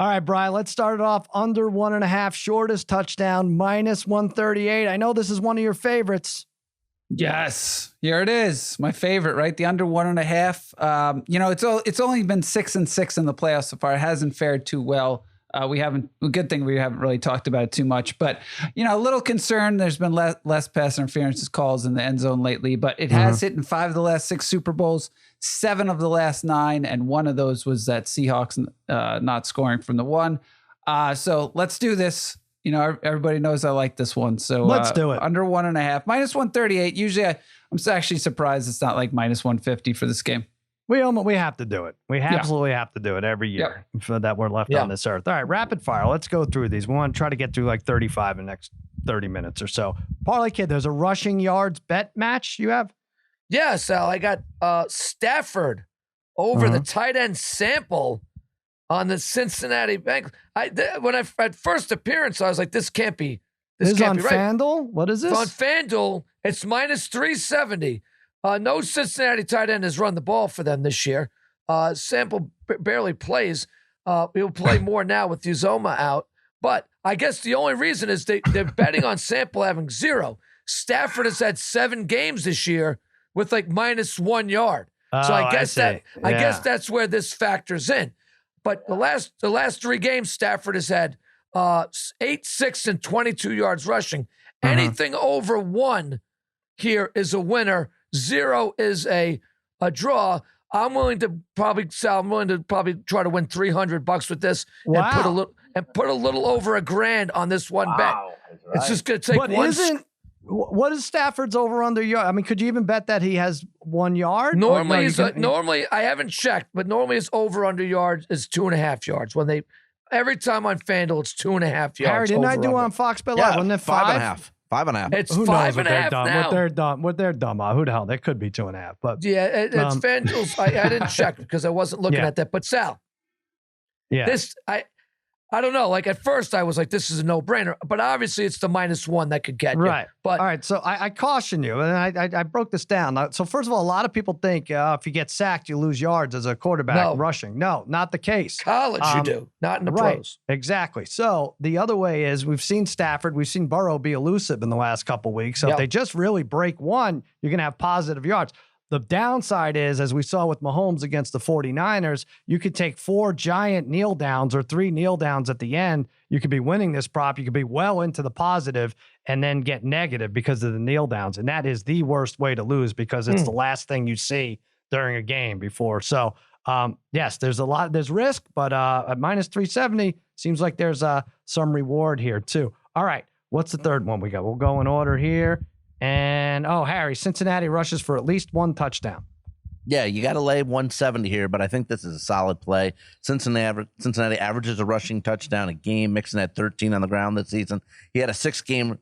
All right, Brian, let's start it off under 1.5, shortest touchdown, -138. I know this is one of your favorites. Yes, here it is. My favorite, right? The under 1.5. It's only been 6-6 in the playoffs so far. It hasn't fared too well. Good thing we haven't really talked about it too much, but a little concern. There's been less pass interference calls in the end zone lately, but it has hit in 5 of the last 6 Super Bowls, 7 of the last 9, and one of those was that Seahawks not scoring from the one. So let's do this. Everybody knows I like this one. So let's do it. Under 1.5, -138. Usually I'm actually surprised it's not like -150 for this game. We have to do it. We absolutely have to do it every year for that we're left on this earth. All right, rapid fire. Let's go through these. We want to try to get through like 35 in the next 30 minutes or so. Parlay Kid, there's a rushing yards bet match you have? Yeah, Sal. I got Stafford over the tight end sample on the Cincinnati Bengals. When I at first appearance, I was like, this can't be. This can't on be right. FanDuel? What is this? It's on FanDuel. It's -370. No Cincinnati tight end has run the ball for them this year. Sample barely plays. He'll play more now with Uzoma out. But I guess the only reason is they're betting on Sample having 0. Stafford has had 7 games this year with like -1 yard. So I guess that's where this factors in. But the last 3 games, Stafford has had 8, 6, and 22 yards rushing. Anything over 1 here is a winner. 0 is a draw. I'm willing to probably try to win $300 with this and put a little over $1,000 on this one bet. Right. It's just going to take what is Stafford's over under yard? I mean, could you even bet that he has 1 yard? Normally, normally I haven't checked, but normally his over under yards is 2.5 yards. Every time on FanDuel, it's 2.5 yards. Harry, didn't I do on Fox Bet Live? Wasn't it 5.5? 5.5. It's Who 5.5 now. What they're dumb on. Who the hell? They could be 2.5. But yeah, it's FanDuel's. I didn't check because I wasn't looking at that. But Sal, I don't know. Like at first I was like, this is a no-brainer. But obviously it's the -1 that could get you. Right. But all right. So I caution you. And I broke this down. So first of all, a lot of people think if you get sacked, you lose yards as a quarterback rushing. No, not the case. College you do. Not in the pros. Exactly. So the other way is we've seen Stafford, we've seen Burrow be elusive in the last couple of weeks. So if they just really break one, you're going to have positive yards. The downside is, as we saw with Mahomes against the 49ers, you could take 4 giant kneel downs or 3 kneel downs at the end. You could be winning this prop. You could be well into the positive and then get negative because of the kneel downs. And that is the worst way to lose because it's the last thing you see during a game before. So, yes, there's risk, but at -370, seems like there's some reward here too. All right. What's the third one we got? We'll go in order here. And, Harry, Cincinnati rushes for at least 1 touchdown. Yeah, you got to lay 170 here, but I think this is a solid play. Cincinnati averages a rushing touchdown a game, mixing at 13 on the ground this season. He had a 6-game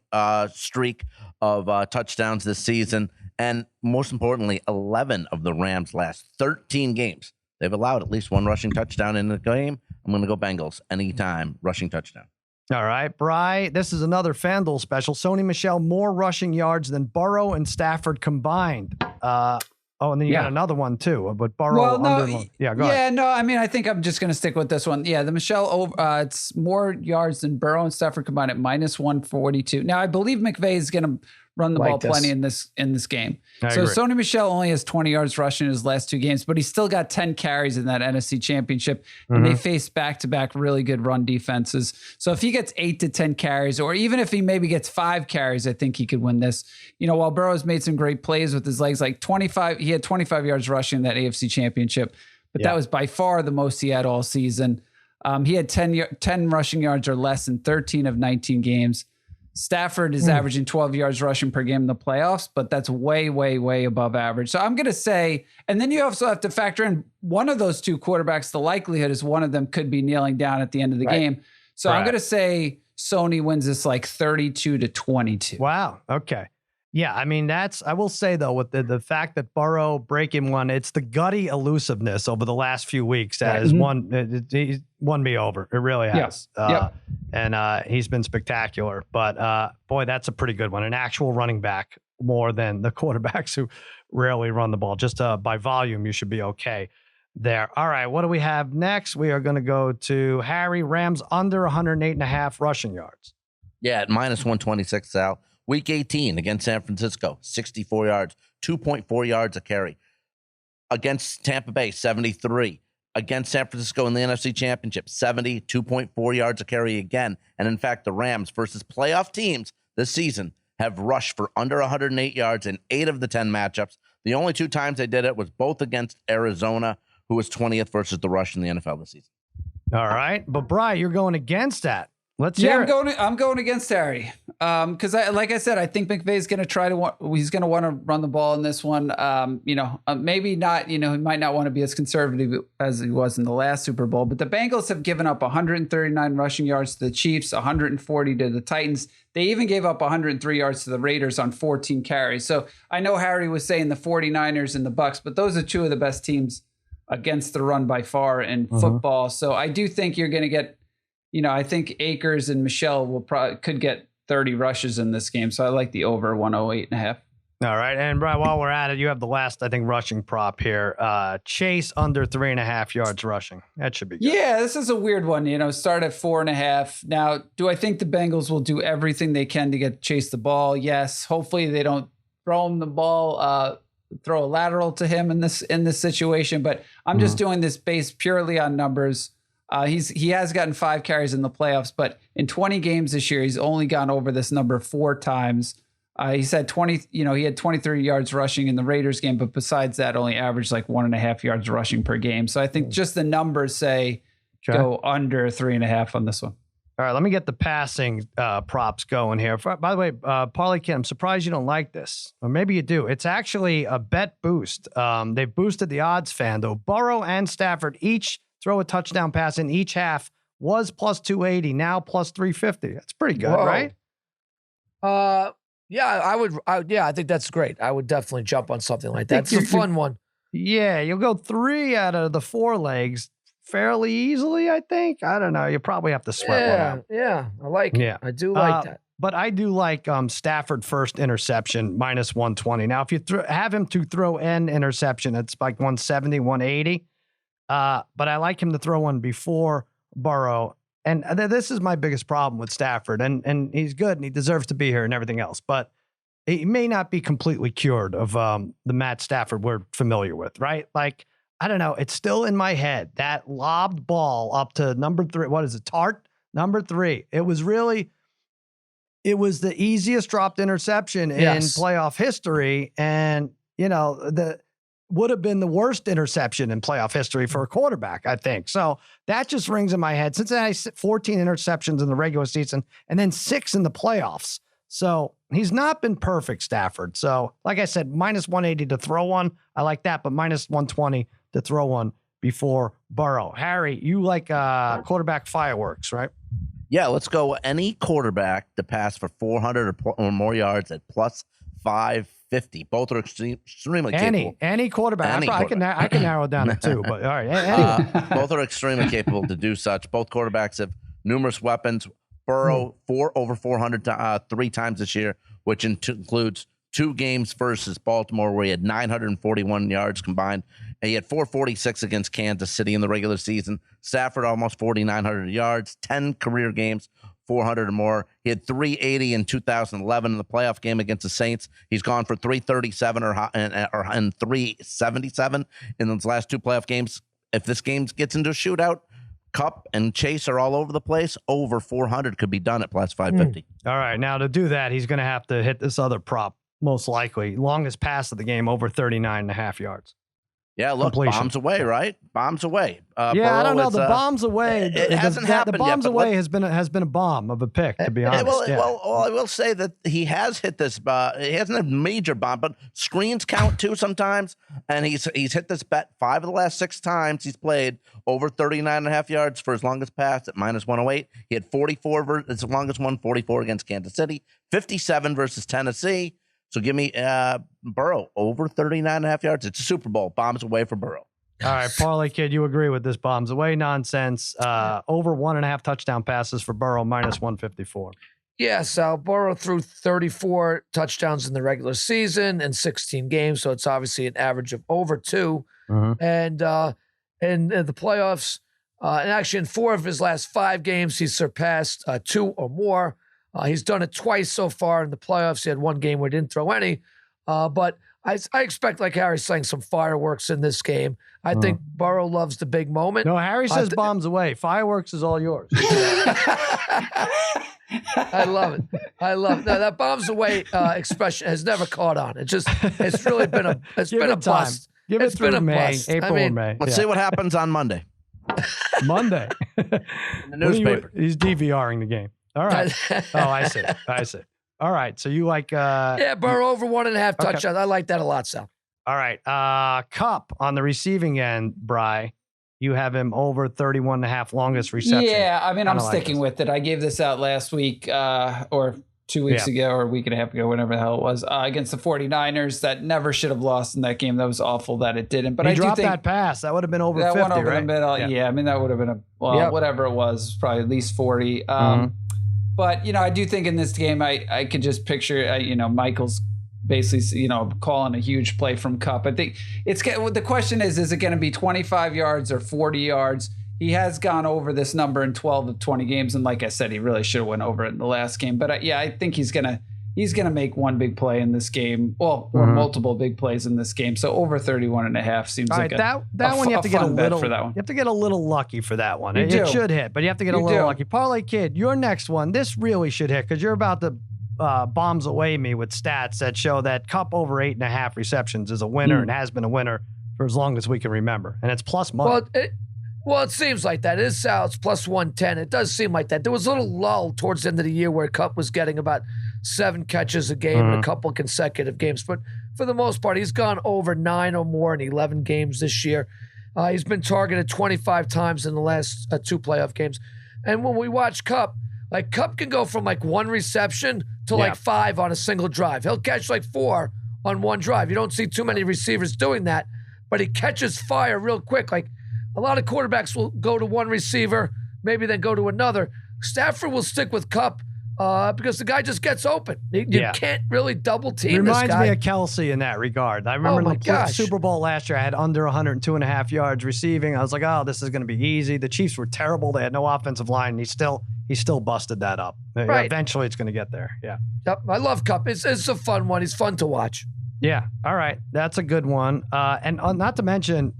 streak of touchdowns this season. And most importantly, 11 of the Rams' last 13 games, they've allowed at least 1 rushing touchdown in the game. I'm going to go Bengals anytime rushing touchdown. All right, Bri, this is another FanDuel special. Sony Michel, more rushing yards than Burrow and Stafford combined. And then you got another one too, but Burrow. Go ahead. Yeah, no, I mean, I think I'm just going to stick with this one. Yeah, the Michel, it's more yards than Burrow and Stafford combined at -142. Now, I believe McVay is going to run the ball plenty in this game. So Sony Michel only has 20 yards rushing in his last 2 games, but he's still got 10 carries in that NFC Championship, and they face back-to-back really good run defenses. So if he gets 8 to 10 carries, or even if he maybe gets 5 carries, I think he could win this. While Burrow's made some great plays with his legs, like 25, he had 25 yards rushing in that AFC Championship, but that was by far the most he had all season. He had 10 rushing yards or less in 13 of 19 games. Stafford is averaging 12 yards rushing per game in the playoffs, but that's way, way, way above average. So I'm going to say, and then you also have to factor in one of those 2 quarterbacks. The likelihood is one of them could be kneeling down at the end of the game. So I'm going to say Sony wins this like 32-22. Wow. Okay. Yeah, I mean, I will say, though, with the fact that Burrow breaking one, it's the gutty elusiveness over the last few weeks that has he's won me over. It really has. And he's been spectacular. But, boy, that's a pretty good one. An actual running back more than the quarterbacks who rarely run the ball. Just by volume, you should be okay. there. All right. What do we have next? We are going to go to Harry. Rams under 108.5 rushing yards. Yeah, at minus 126, Sal. Week 18 against San Francisco, 64 yards, 2.4 yards a carry. Against Tampa Bay, 73. Against San Francisco in the NFC Championship, 70, 2.4 yards a carry again. And in fact, the Rams versus playoff teams this season have rushed for under 108 yards in 8 of the 10 matchups. The only 2 times they did it was both against Arizona, who was 20th versus the rush in the NFL this season. All right. But, Bri, you're going against that. Let's hear it. I'm going against Harry. Because like I said, I think McVay's going to he's going to want to run the ball in this one. Maybe not, he might not want to be as conservative as he was in the last Super Bowl, but the Bengals have given up 139 rushing yards to the Chiefs, 140 to the Titans. They even gave up 103 yards to the Raiders on 14 carries. So I know Harry was saying the 49ers and the Bucks, but those are 2 of the best teams against the run by far in football. So I do think you're going to get, I think Akers and Michelle could get 30 rushes in this game. So I like the over 108.5. All right. And Brian, while we're at it, you have the last, I think, rushing prop here. Chase under 3.5 yards rushing. That should be good. Yeah, this is a weird one. Start at 4.5. Now, do I think the Bengals will do everything they can to get Chase the ball? Yes. Hopefully they don't throw him the ball, throw a lateral to him in this situation. But I'm just doing this based purely on numbers. He has gotten 5 carries in the playoffs, but in 20 games this year, he's only gone over this number 4 times. He said 20, he had 23 yards rushing in the Raiders game, but besides that, only averaged like 1.5 yards rushing per game. So I think just the numbers say go under 3.5 on this one. All right, let me get the passing props going here. By the way, Parlay Kid, I'm surprised you don't like this, or maybe you do. It's actually a bet boost. They've boosted the odds, Fando. Burrow and Stafford each throw a touchdown pass in each half was plus 280, now plus 350. That's pretty good, right? Yeah, I think that's great. I would definitely jump on something like that. It's a fun one. Yeah, you'll go 3 out of the 4 legs fairly easily, I think. I don't know. You probably have to sweat one out. Yeah, I like it. Yeah. I do like that. But I do like Stafford first interception, minus 120. Now, if you have him to throw an interception, it's like 170, 180. But I like him to throw one before Burrow. And this is my biggest problem with Stafford. And he's good and he deserves to be here and everything else. But he may not be completely cured of the Matt Stafford we're familiar with, right? Like, I don't know. It's still in my head. That lobbed ball up to number 3. What is it? Tart? Number 3. It was the easiest dropped interception in playoff history. And, would have been the worst interception in playoff history for a quarterback, I think. So that just rings in my head. Cincinnati 14 interceptions in the regular season and then 6 in the playoffs. So he's not been perfect, Stafford. So like I said, minus 180 to throw one. I like that, but minus 120 to throw one before Burrow. Harry, you like quarterback fireworks, right? Yeah, let's go any quarterback to pass for 400 or more yards at plus 550. Both are extremely capable. Any quarterback. I can narrow it down to 2, but all right. Both are extremely capable to do such. Both quarterbacks have numerous weapons. Burrow, 4 over 400 3 times this year, which includes 2 games versus Baltimore where he had 941 yards combined. And he had 446 against Kansas City in the regular season. Stafford, almost 4,900 yards, 10 career games, 400 or more. He had 380 in 2011 in the playoff game against the Saints. He's gone for 337 or 377 in those last 2 playoff games. If this game gets into a shootout, Kupp and Chase are all over the place. Over 400 could be done at plus 550. All right. Now, to do that, he's going to have to hit this other prop, most likely. Longest pass of the game, over 39.5 yards. Yeah, look, completion. Bombs away, right? Bombs away. Yeah, Burrow, I don't know. The bombs away. It hasn't happened yet. The bombs yet, away has been a bomb of a pick, to be honest. Well, I will say that he has hit this. He hasn't a major bomb, but screens count too sometimes. And he's hit this bet 5 of the last 6 times he's played over 39.5 yards for his longest pass at minus 108. He had 44 his longest one, 44 against Kansas City, 57 versus Tennessee. So give me Burrow over 39.5 yards. It's a Super Bowl. Bombs away for Burrow. All right, Parlay Kid, you agree with this bombs away nonsense. Over 1.5 touchdown passes for Burrow, minus 154. Yeah, Sal. Burrow threw 34 touchdowns in the regular season and 16 games, so it's obviously an average of over 2. Mm-hmm. And in the playoffs. And actually, in 4 of his last 5 games, he's surpassed 2 or more. He's done it twice so far in the playoffs. He had 1 game where he didn't throw any. But I expect, like Harry's saying, some fireworks in this game. I think Burrow loves the big moment. No, Harry says bombs away. Fireworks is all yours. I love it. No, that bombs away expression has never caught on. It's really been a bust. Give it through May, April and May. Let's see what happens on Monday. Monday. In the newspaper. He's DVRing the game. All right. I see. All right. So you like Burrow over 1.5 touchdowns. I like that a lot, Sal. All right. Cup on the receiving end, Bry. You have him over 31.5 longest reception. Yeah, I mean, I'm sticking with it. I gave this out last week or 2 weeks ago or a week and a half ago, whenever the hell it was, against the 49ers. That never should have lost in that game. That was awful that it didn't. But he I dropped do think that pass. That would have been over that 50, went over right? the middle. Yeah, I mean, that would have been whatever it was, probably at least 40. But, I do think in this game, I could just picture, Michael's basically, calling a huge play from Kupp. I think the question is it going to be 25 yards or 40 yards? He has gone over this number in 12 of 20 games. And like I said, he really should have went over it in the last game. But I think he's going to make one big play in this game. Well, or multiple big plays in this game. So over 31.5 seems like that one you have to get a little for that one. You have to get a little lucky for that one. It should hit, but you have to get a little lucky. Parlay Kid, your next one, this really should hit because you're about to bombs away me with stats that show that Kupp over 8.5 receptions is a winner and has been a winner for as long as we can remember, and it's plus money. Well, it seems like that. It is Sal. It's plus 110. It does seem like that. There was a little lull towards the end of the year where Kupp was getting about 7 catches a game in a couple consecutive games. But for the most part, he's gone over 9 or more in 11 games this year. He's been targeted 25 times in the last 2 playoff games. And when we watch Kupp, Kupp can go from 1 reception to 5 on a single drive. He'll catch 4 on one drive. You don't see too many receivers doing that, but he catches fire real quick. A lot of quarterbacks will go to one receiver, maybe then go to another. Stafford will stick with Kupp because the guy just gets open. You can't really double team this guy. Reminds me of Kelsey in that regard. I remember in the Super Bowl last year, I had under 102.5 yards receiving. I was like, oh, this is going to be easy. The Chiefs were terrible. They had no offensive line. And he still busted that up. Right. Eventually, it's going to get there. Yeah. Yep. I love Kupp. It's a fun one. He's fun to watch. Yeah. All right. That's a good one. And not to mention,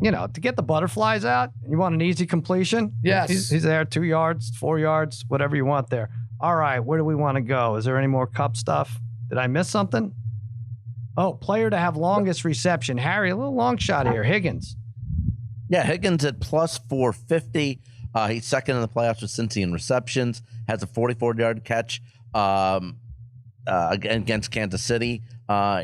to get the butterflies out, you want an easy completion? Yes. He's there 2 yards, 4 yards, whatever you want there. All right, where do we want to go? Is there any more Kupp stuff? Did I miss something? Oh, player to have longest reception. Harry, a little long shot here. Higgins. Yeah, Higgins at plus 450. He's second in the playoffs with Cincy in receptions. Has a 44-yard catch against Kansas City.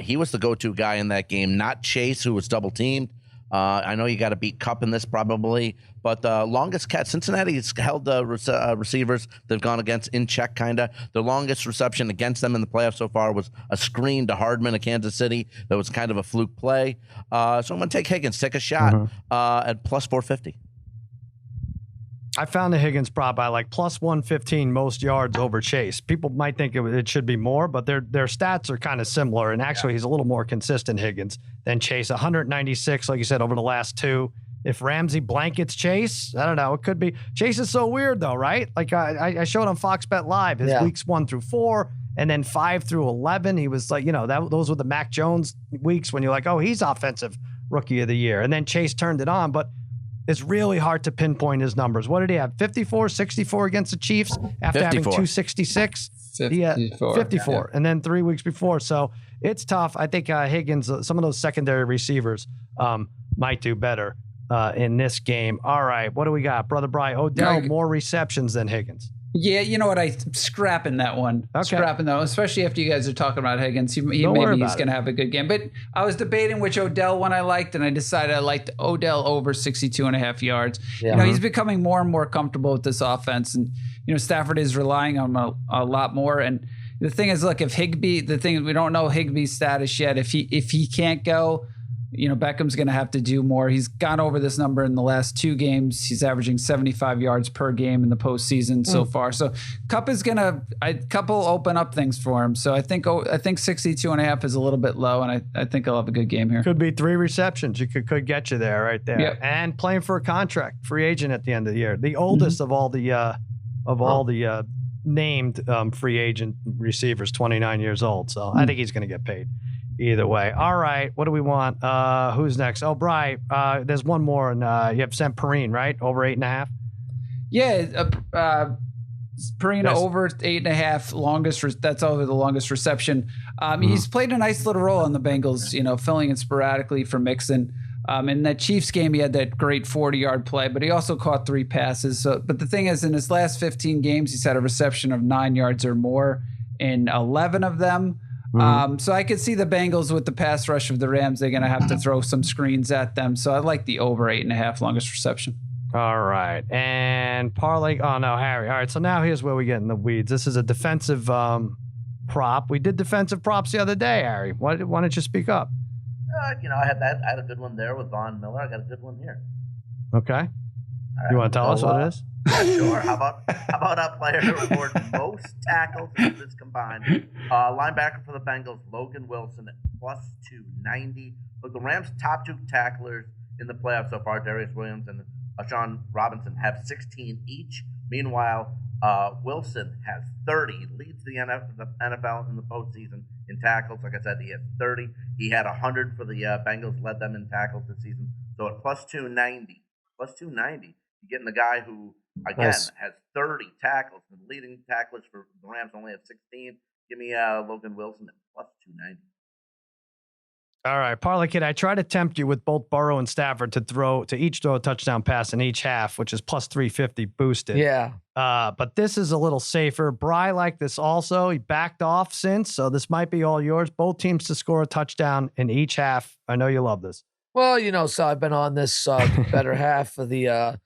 He was the go-to guy in that game, not Chase, who was double-teamed. I know you got to beat Kupp in this probably, but the longest catch, Cincinnati's held the receivers they've gone against in check, kind of. The longest reception against them in the playoffs so far was a screen to Hardman of Kansas City. That was kind of a fluke play. So I'm going to take Higgins, take a shot at plus 450. I found the Higgins prop by plus 115 most yards over Chase. People might think it should be more, but their stats are kind of similar. And actually, he's a little more consistent, Higgins, than Chase. 196, like you said, over the last 2. If Ramsey blankets Chase, I don't know. It could be. Chase is so weird, though, right? I showed on Fox Bet Live his weeks 1 through 4, and then 5 through 11. He was those were the Mac Jones weeks when you're like, oh, he's offensive rookie of the year. And then Chase turned it on, but it's really hard to pinpoint his numbers. What did he have? 54, 64 against the Chiefs after 54. having 266? 54. 54. Yeah. And then 3 weeks before. So it's tough. I think Higgins, some of those secondary receivers might do better in this game. All right. What do we got? Brother Bry, Odell, more receptions than Higgins. Yeah, you know what? I'm scrapping that one. Okay. Scrapping that one, especially after you guys are talking about Higgins. He's going to have a good game. But I was debating which Odell one I liked, and I decided I liked Odell over 62.5 yards. Yeah. He's becoming more and more comfortable with this offense. And, Stafford is relying on him a lot more. And the thing is, look, if Higbee, we don't know Higbee's status yet. If he can't go, Beckham's going to have to do more. He's gone over this number in the last 2 games. He's averaging 75 yards per game in the postseason so far. So Kupp is going to, Kupp will open up things for him. So I think 62.5 is a little bit low, and I think he'll have a good game here. Could be 3 receptions. You could get you there right there. Yep. And playing for a contract, free agent at the end of the year. The oldest of all the named free agent receivers, 29 years old. So I think he's going to get paid either way. All right. What do we want? Who's next? Oh, Bri, there's one more, and you have sent Perrine, right? Over 8.5? Yeah. Perrine over 8.5, that's over the longest reception. He's played a nice little role on the Bengals, filling in sporadically for Mixon. In that Chiefs game, he had that great 40-yard play, but he also caught 3 passes. But the thing is, in his last 15 games, he's had a reception of 9 yards or more in 11 of them. So I could see the Bengals with the pass rush of the Rams. They're going to have to throw some screens at them. So I like the over 8.5 longest reception. All right. And parlay. Oh, no, Harry. All right. So now here's where we get in the weeds. This is a defensive prop. We did defensive props the other day, Harry. Why don't you speak up? I had a good one there with Von Miller. I got a good one here. Okay. You want to tell us what it is? Sure. How about a player who recorded most tackles in this combined? Linebacker for the Bengals, Logan Wilson at plus 290. Look, the Rams' top 2 tacklers in the playoffs so far, Darius Williams and Sean Robinson, have 16 each. Meanwhile, Wilson has 30. He leads the NFL in the postseason in tackles. Like I said, he has 30. He had 100 for the Bengals, led them in tackles this season. So at plus 290, you're getting the guy who, again, has 30 tackles. The leading tacklers for the Rams only have 16. Give me Logan Wilson at plus 290. All right, Parlay Kid, I try to tempt you with both Burrow and Stafford to each throw a touchdown pass in each half, which is plus 350 boosted. Yeah. But this is a little safer. Bri liked this also. He backed off since, so this might be all yours. Both teams to score a touchdown in each half. I know you love this. Well, so I've been on this better half of the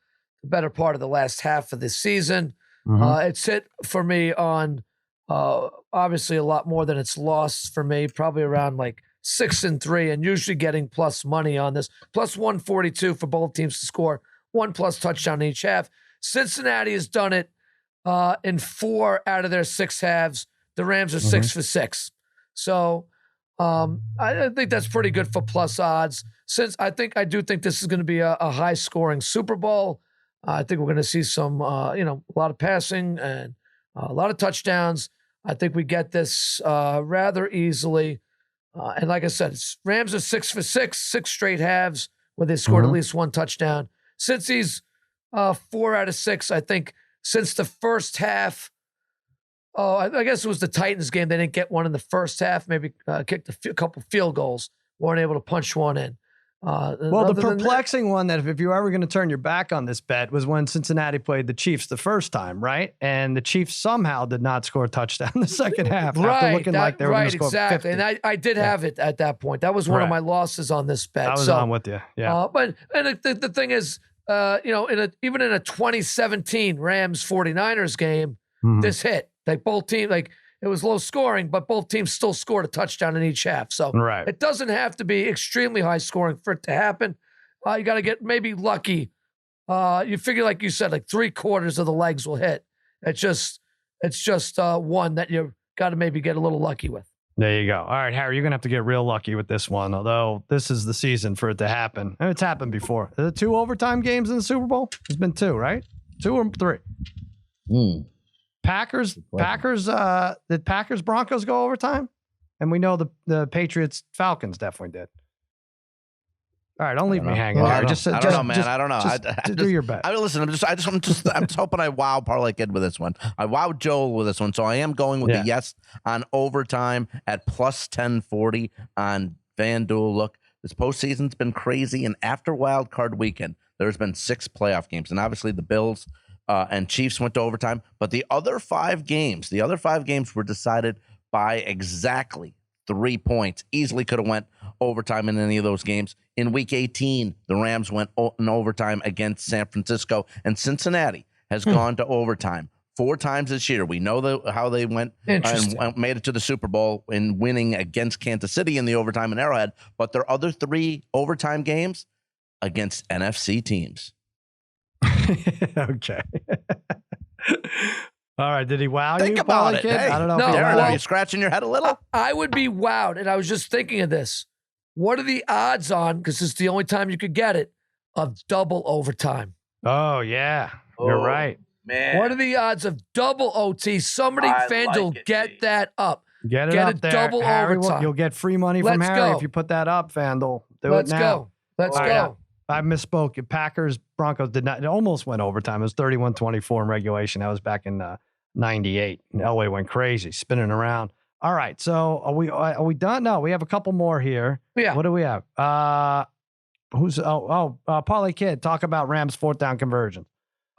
better part of the last half of this season. It's hit for me on obviously a lot more than it's lost for me, probably around like 6-3, and usually getting plus money on this. Plus 142 for both teams to score 1+ touchdown in each half. Cincinnati has done it in 4 out of their 6 halves. The Rams are 6 for 6. So I think that's pretty good for plus odds. Since I do think this is going to be a high scoring Super Bowl. I think we're going to see some, a lot of passing and a lot of touchdowns. I think we get this rather easily. And like I said, Rams are 6 for 6 straight halves where they scored at least 1 touchdown. Since he's 4 out of 6, I think since the first half, I guess it was the Titans game. They didn't get one in the first half, maybe kicked a couple field goals, weren't able to punch one in. Well, the perplexing one that if you were ever going to turn your back on this bet was when Cincinnati played the Chiefs the first time, right? And the Chiefs somehow did not score a touchdown in the second half. After looking like they were going to score exactly. 50. And I did have it at that point. That was one of my losses on this bet. I was on with you. Yeah. But the thing is, even in a 2017 Rams 49ers game, this hit. Like both teams, it was low scoring, but both teams still scored a touchdown in each half. So it doesn't have to be extremely high scoring for it to happen. You got to get maybe lucky. You figure, like you said, like 3/4 of the legs will hit. It's just one that you got to maybe get a little lucky with. There you go. All right, Harry, you're going to have to get real lucky with this one, although this is the season for it to happen. And it's happened before. Are there 2 overtime games in the Super Bowl? There's been 2, right? 2 or 3? Packers, did Packers Broncos go overtime? And we know the Patriots Falcons definitely did. All right, don't leave me hanging. I don't know, man. I don't know. Just do your bet. I mean, listen, I'm just hoping I wow Parlay Kid with this one. I wowed Joel with this one, so I am going with the yes on overtime at plus 1040 on FanDuel. Look, this postseason's been crazy, and after Wild Card Weekend, there's been 6 playoff games, and obviously the Bills and Chiefs went to overtime, but the other 5 games were decided by exactly 3 points. Easily could have went overtime in any of those games. In Week 18, the Rams went in overtime against San Francisco, and Cincinnati has gone to overtime 4 times this year. We know how they went and made it to the Super Bowl in winning against Kansas City in the overtime in Arrowhead. But their other 3 overtime games against NFC teams. Okay. All right. Did he wow Think you? about it. Kid? Hey, I don't know. No, if he Darren, wowed are you. you scratching your head a little? I would be wowed, and I was just thinking of this. What are the odds on, because it's the only time you could get it, of double overtime? Oh, yeah. You're right. Man. What are the odds of double OT? Somebody, FanDuel, get that up. Get it Get up a there. double Harry, overtime. You'll get free money from Let's Harry go. if you put that up, FanDuel. Let's it now. go. Let's All go. right, I misspoke. Packers, Broncos did not. It almost went overtime. It was 31-24 in regulation. That was back in 98. And Elway went crazy, spinning around. All right. So are we done? No, we have a couple more here. Yeah. What do we have? Parlay Kid, talk about Rams 4th down conversion.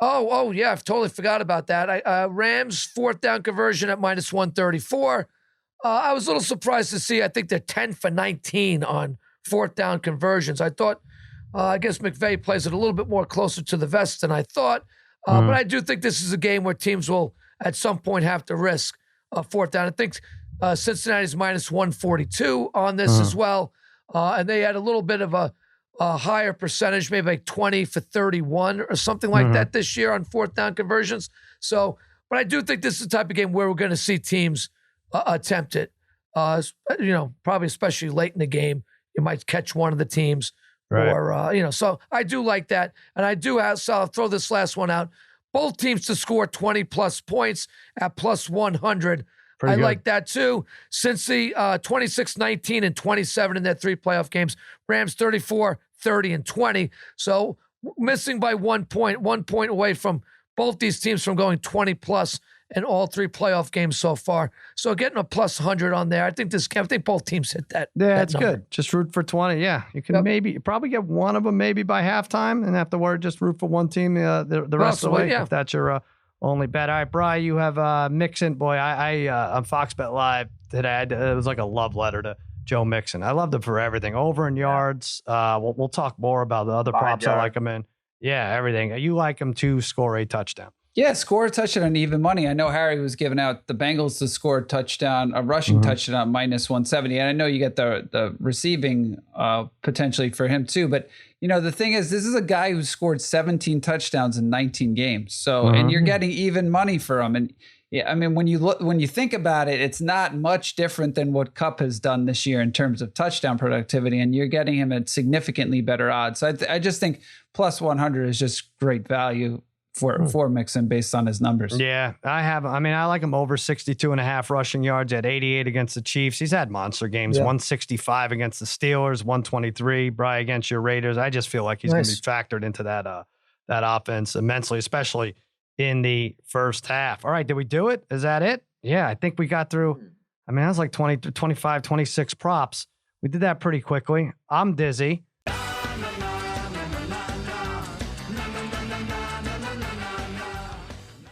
Oh, yeah. I've totally forgot about that. Rams 4th down conversion at minus 134. I was a little surprised to see, I think they're 10 for 19 on 4th down conversions. I thought, I guess McVay plays it a little bit more closer to the vest than I thought. But I do think this is a game where teams will at some point have to risk 4th down. I think Cincinnati's minus 142 on this as well. And they had a little bit of a higher percentage, maybe like 20 for 31 or something like that this year on 4th down conversions. So, but I do think this is the type of game where we're going to see teams attempt it. Probably especially late in the game, you might catch one of the teams. Right. Or, so I do like that. And I do have, so I'll throw this last one out. Both teams to score 20 plus points at plus 100. I like that too. Since the 26-19 and 27 in their 3 playoff games, Rams 34, 30, and 20. So missing by 1 point away from both these teams from going 20 plus in all 3 playoff games so far. So getting a plus 100 on there, I think both teams hit that. Yeah, that's number. good. Just root for 20. Yeah, you can probably get one of them maybe by halftime, and afterward just root for one team the rest of the way if that's your only bet. All right, Bri, you have Mixon. Boy, I on Fox Bet Live today, it was like a love letter to Joe Mixon. I loved him for everything. Over in yards. We'll talk more about the other props I like him in. Yeah, everything. You like him to score a touchdown. Yeah, score a touchdown on even money. I know Harry was giving out the Bengals to score a touchdown, a rushing touchdown minus 170. And I know you get the receiving potentially for him too. But, the thing is, this is a guy who scored 17 touchdowns in 19 games. So, and you're getting even money for him. And yeah, I mean, when you think about it, it's not much different than what Kupp has done this year in terms of touchdown productivity. And you're getting him at significantly better odds. So I just think plus 100 is just great value for Mixon based on his numbers. Yeah, I like him over 62.5 rushing yards at 88 against the Chiefs. He's had monster games, 165 against the Steelers, 123, Bri, against your Raiders. I just feel like he's going to be factored into that offense immensely, especially in the first half. All right, did we do it? Is that it? Yeah, I think we got through. I mean, that was like 20, 25, 26 props. We did that pretty quickly. I'm dizzy.